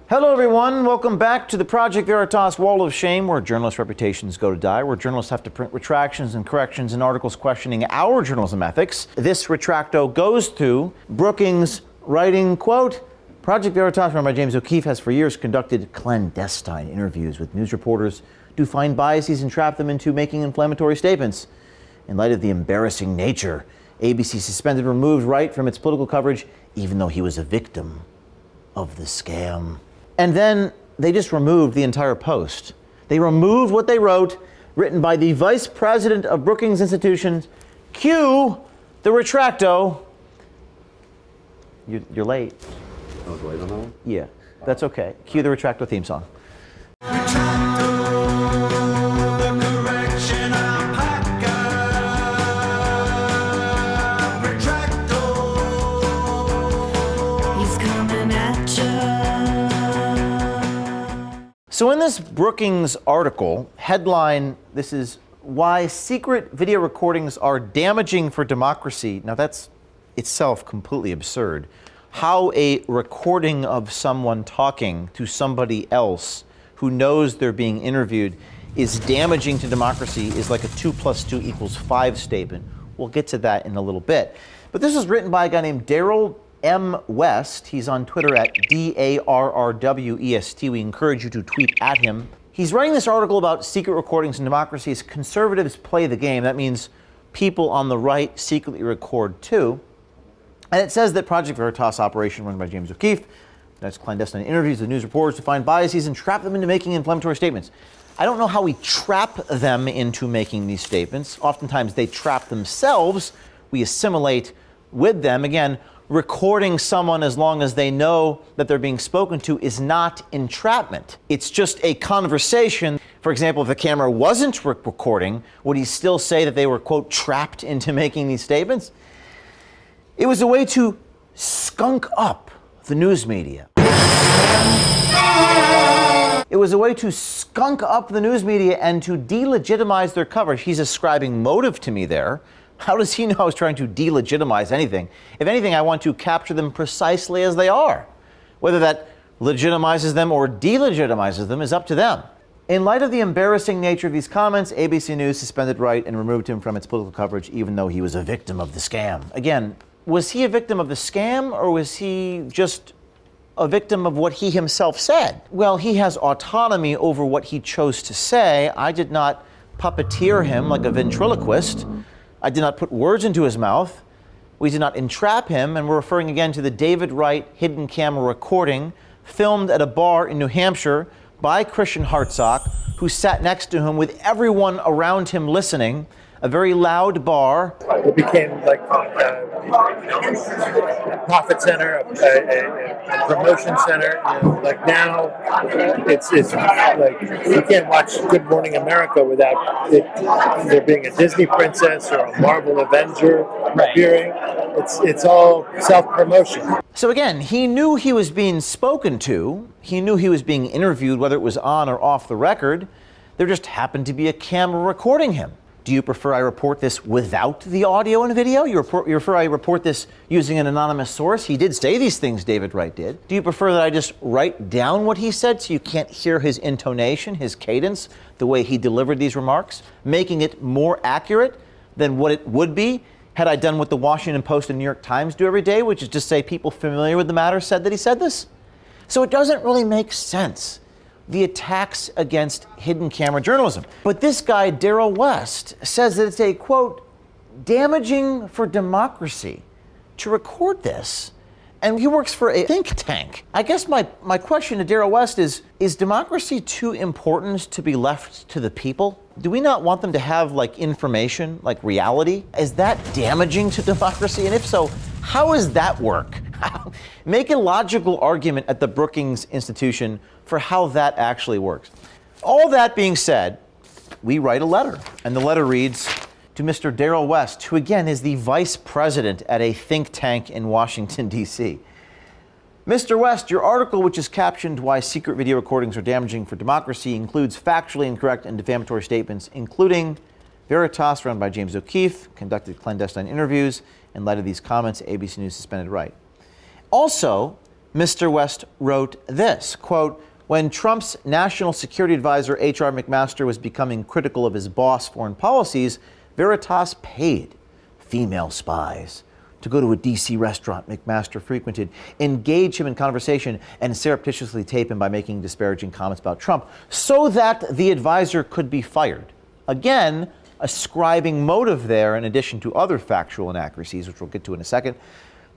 Hello everyone, welcome back to the Project Veritas Wall of Shame, where journalists' reputations go to die, where journalists have to print retractions and corrections in articles questioning our journalism ethics. This retracto goes to Brookings writing, quote, Project Veritas, run by James O'Keefe, has for years conducted clandestine interviews with news reporters to find biases and trap them into making inflammatory statements. In light of the embarrassing nature, ABC suspended and removed Wright from its political coverage, even though he was a victim of the scam. And then they just removed the entire post. They removed what they wrote, written by the vice president of Brookings Institutions. Cue the retracto. You're late. I was late on that one? Yeah, that's okay. Cue the retracto theme song. So in this Brookings article, headline, this is why secret video recordings are damaging for democracy. Now that's itself completely absurd. How a recording of someone talking to somebody else who knows they're being interviewed is damaging to democracy is like a 2 + 2 = 5 statement. We'll get to that in a little bit. But this is written by a guy named Daryl M. West. He's on Twitter at DARRWEST. We encourage you to tweet at him. He's writing this article about secret recordings in democracy as conservatives play the game. That means people on the right secretly record too. And it says that Project Veritas operation run by James O'Keefe, that's clandestine interviews with news reporters to find biases and trap them into making inflammatory statements. I don't know how we trap them into making these statements. Oftentimes they trap themselves. We assimilate with them. Again, recording someone as long as they know that they're being spoken to is not entrapment. It's just a conversation. For example, if the camera wasn't recording, would he still say that they were, quote, trapped into making these statements? It was a way to skunk up the news media. It was a way to skunk up the news media and to delegitimize their coverage. He's ascribing motive to me there. How does he know I was trying to delegitimize anything? If anything, I want to capture them precisely as they are. Whether that legitimizes them or delegitimizes them is up to them. In light of the embarrassing nature of these comments, ABC News suspended Wright and removed him from its political coverage, even though he was a victim of the scam. Again, was he a victim of the scam, or was he just a victim of what he himself said? Well, he has autonomy over what he chose to say. I did not puppeteer him like a ventriloquist. I did not put words into his mouth. We did not entrap him, and we're referring again to the David Wright hidden camera recording filmed at a bar in New Hampshire by Christian Hartsock, who sat next to him with everyone around him listening, a very loud bar. It became like a profit center, a promotion center. Like now, it's like you can't watch Good Morning America without there being a Disney princess or a Marvel Avenger appearing. It's all self-promotion. So again, he knew he was being spoken to. He knew he was being interviewed, whether it was on or off the record. There just happened to be a camera recording him. Do you prefer I report this without the audio and video? You prefer I report this using an anonymous source? He did say these things, David Wright did. Do you prefer that I just write down what he said so you can't hear his intonation, his cadence, the way he delivered these remarks, making it more accurate than what it would be had I done what the Washington Post and New York Times do every day, which is just say people familiar with the matter said that he said this? So it doesn't really make sense, the attacks against hidden camera journalism. But this guy, Daryl West, says that it's a, quote, damaging for democracy to record this. And he works for a think tank. I guess my question to Daryl West is democracy too important to be left to the people? Do we not want them to have like information, like reality? Is that damaging to democracy? And if so, how does that work? Make a logical argument at the Brookings Institution for how that actually works. All that being said, we write a letter, and the letter reads to Mr. Daryl West, who again is the vice president at a think tank in Washington, D.C. Mr. West, your article, which is captioned "Why Secret Video Recordings Are Damaging for Democracy," includes factually incorrect and defamatory statements, including Veritas, run by James O'Keefe, conducted clandestine interviews. In light of these comments, ABC News suspended Wright. Also, Mr. West wrote this, quote, when Trump's national security advisor, H.R. McMaster, was becoming critical of his boss' foreign policies, Veritas paid female spies to go to a D.C. restaurant McMaster frequented, engage him in conversation, and surreptitiously tape him by making disparaging comments about Trump so that the advisor could be fired. Again, ascribing motive there in addition to other factual inaccuracies, which we'll get to in a second.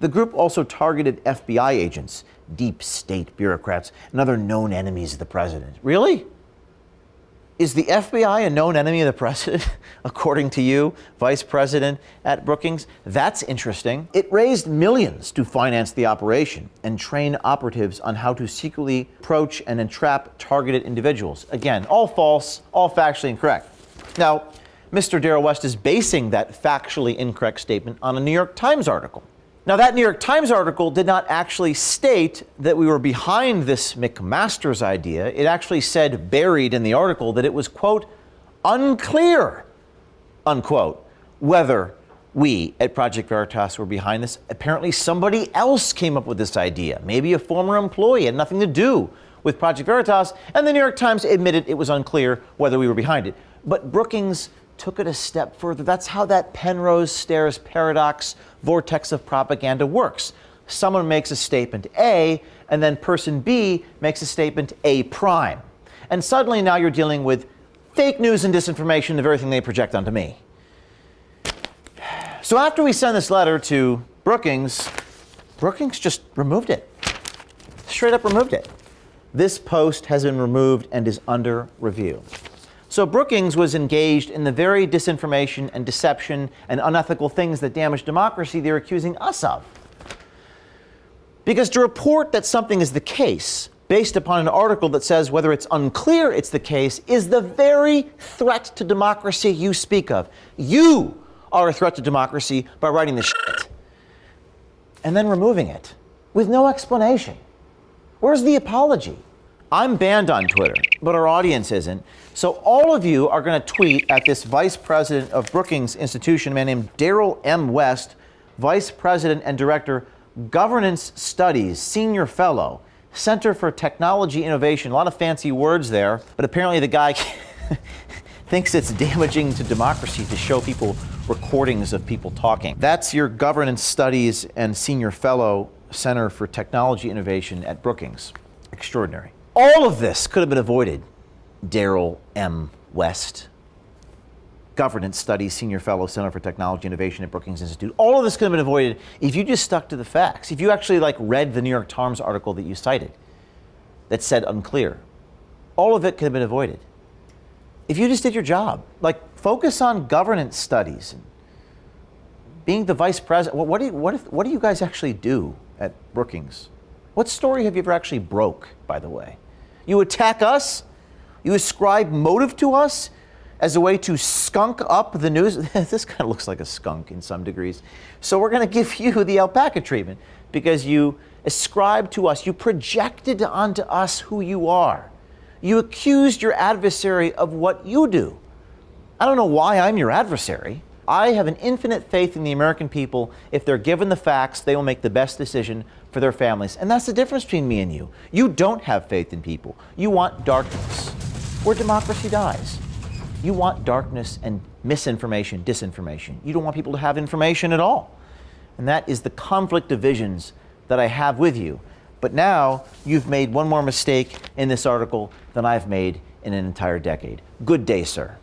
The group also targeted FBI agents, deep state bureaucrats, and other known enemies of the president. Really? Is the FBI a known enemy of the president, according to you, Vice President at Brookings? That's interesting. It raised millions to finance the operation and train operatives on how to secretly approach and entrap targeted individuals. Again, all false, all factually incorrect. Now, Mr. Daryl West is basing that factually incorrect statement on a New York Times article. Now, that New York Times article did not actually state that we were behind this McMaster's idea. It actually said, buried in the article, that it was, quote, unclear, unquote, whether we at Project Veritas were behind this. Apparently, somebody else came up with this idea. Maybe a former employee, had nothing to do with Project Veritas, and the New York Times admitted it was unclear whether we were behind it. But Brookings took it a step further. That's how that Penrose Stairs paradox vortex of propaganda works. Someone makes a statement A, and then person B makes a statement A prime. And suddenly now you're dealing with fake news and disinformation of everything they project onto me. So after we send this letter to Brookings, Brookings just removed it. Straight up removed it. This post has been removed and is under review. So Brookings was engaged in the very disinformation and deception and unethical things that damage democracy they're accusing us of. Because to report that something is the case based upon an article that says whether it's unclear it's the case is the very threat to democracy you speak of. You are a threat to democracy by writing this shit and then removing it with no explanation. Where's the apology? I'm banned on Twitter, but our audience isn't. So all of you are going to tweet at this Vice President of Brookings Institution, a man named Daryl M. West, Vice President and Director, Governance Studies, Senior Fellow, Center for Technology Innovation. A lot of fancy words there, but apparently the guy thinks it's damaging to democracy to show people recordings of people talking. That's your Governance Studies and Senior Fellow, Center for Technology Innovation at Brookings. Extraordinary. All of this could have been avoided. Daryl M. West, Governance Studies, Senior Fellow, Center for Technology Innovation at Brookings Institute. All of this could have been avoided if you just stuck to the facts. If you actually read the New York Times article that you cited that said unclear. All of it could have been avoided. If you just did your job, focus on governance studies. Being the vice president, what do you guys actually do at Brookings? What story have you ever actually broke, by the way? You attack us? You ascribe motive to us as a way to skunk up the news? This kind of looks like a skunk in some degrees. So we're going to give you the alpaca treatment because you ascribed to us, you projected onto us who you are. You accused your adversary of what you do. I don't know why I'm your adversary. I have an infinite faith in the American people. If they're given the facts, they will make the best decision for their families. And that's the difference between me and you. You don't have faith in people. You want darkness, where democracy dies. You want darkness and misinformation, disinformation. You don't want people to have information at all. And that is the conflict of visions that I have with you. But now you've made one more mistake in this article than I've made in an entire decade. Good day, sir.